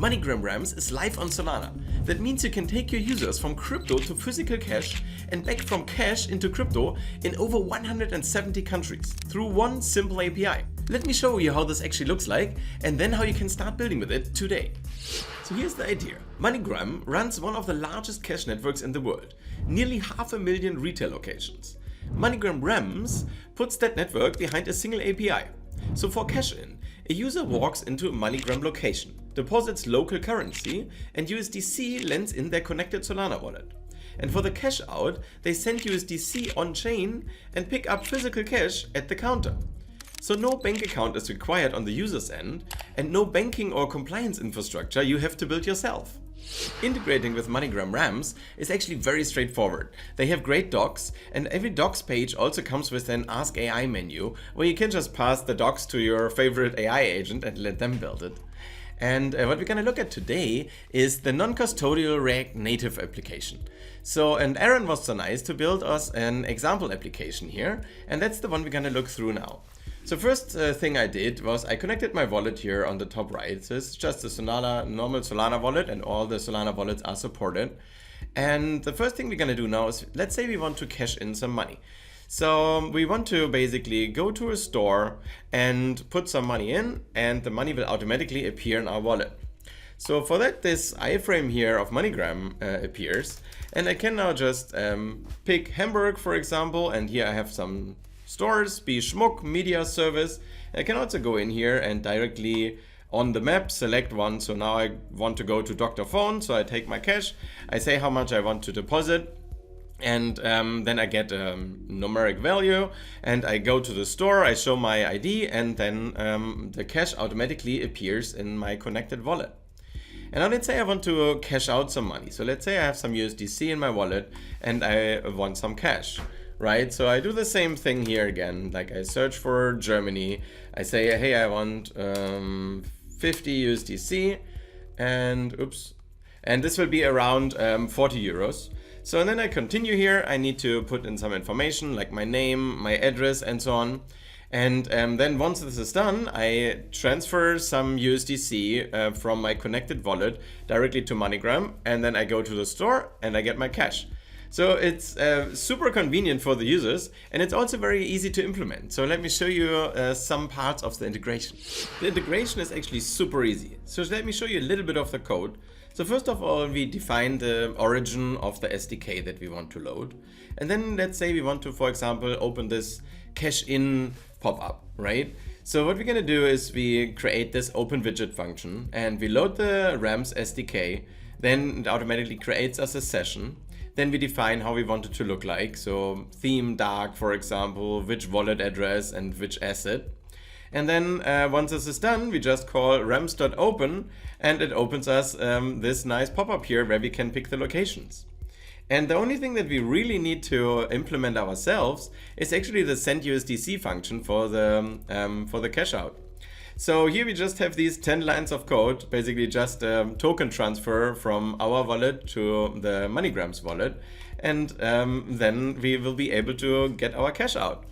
MoneyGram Ramps is live on Solana. That means you can take your users from crypto to physical cash and back from cash into crypto in over 170 countries through one simple API. Let me show you how this actually looks like and then how you can start building with it today. So here's the idea. MoneyGram runs one of the largest cash networks in the world, nearly 500,000 retail locations. MoneyGram Ramps puts that network behind a single API. So for cash in, a user walks into a MoneyGram location, deposits local currency, and USDC lends in their connected Solana wallet. And for the cash out, they send USDC on-chain and pick up physical cash at the counter. So no bank account is required on the user's end, and no banking or compliance infrastructure you have to build yourself. Integrating with MoneyGram Ramps is actually very straightforward. They have great docs, and every docs page also comes with an Ask AI menu, where you can just pass the docs to your favorite AI agent and let them build it. And what we're going to look at today is the non-custodial React Native application. And Aaron was so nice to build us an example application here, and that's the one we're going to look through now. So first thing I did was I connected my wallet here on the top right. So it's just a normal Solana wallet, and all the Solana wallets are supported. And the first thing we're going to do now is, let's say we want to cash in some money. So we want to basically go to a store and put some money in, and the money will automatically appear in our wallet. So for that, this iframe here of MoneyGram appears, and I can now just pick Hamburg, for example, and here I have some stores, be Schmuck, media service. I can also go in here and directly on the map select one. So now I want to go to Dr. Phone, so I take my cash, I say how much I want to deposit, and then I get a numeric value, and I go to the store, I show my ID, and then the cash automatically appears in my connected wallet. And now let's say I want to cash out some money. So let's say I have some USDC in my wallet and I want some cash. Right, so I do the same thing here again. Like I search for Germany, I say, hey, I want 50 USDC, and this will be around 40 euros. So and then I continue here. I need to put in some information like my name, my address, and so on. And then once this is done, I transfer some USDC from my connected wallet directly to MoneyGram, and then I go to the store and I get my cash. So it's super convenient for the users, and it's also very easy to implement. So let me show you some parts of the integration. The integration is actually super easy. So let me show you a little bit of the code. So first of all, we define the origin of the SDK that we want to load. And then let's say we want to, for example, open this cash in pop-up, right? So what we're going to do is we create this open widget function, and we load the Ramps SDK. Then it automatically creates us a session. Then we define how we want it to look like. So theme dark, for example, which wallet address and which asset. And then once this is done, we just call ramps.open, and it opens us this nice pop-up here where we can pick the locations. And the only thing that we really need to implement ourselves is actually the send USDC function for the cash out. So here we just have these 10 lines of code, basically just token transfer from our wallet to the MoneyGram's wallet, and then we will be able to get our cash out.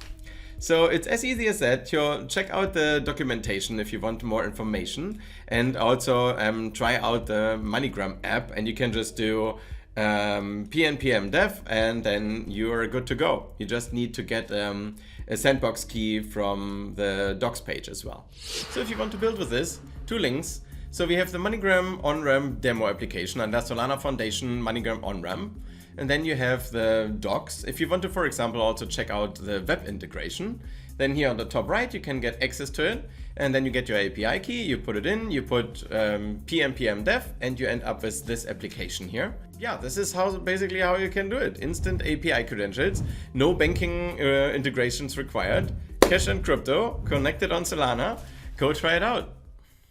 So it's as easy as that. Check out the documentation if you want more information, and also try out the MoneyGram app, and you can just do PNPM dev, and then you are good to go. You just need to get a sandbox key from the docs page as well. So if you want to build with this, two links. So we have the moneygram-onramp demo application under solana-foundation moneygram-onramp. And then you have the docs. If you want to, for example, also check out the web integration, then here on the top right, you can get access to it. And then you get your API key, you put it in, you put PNPM dev, and you end up with this application here. Yeah, this is basically how you can do it. Instant API credentials, no banking integrations required, cash and crypto, connected on Solana. Go try it out.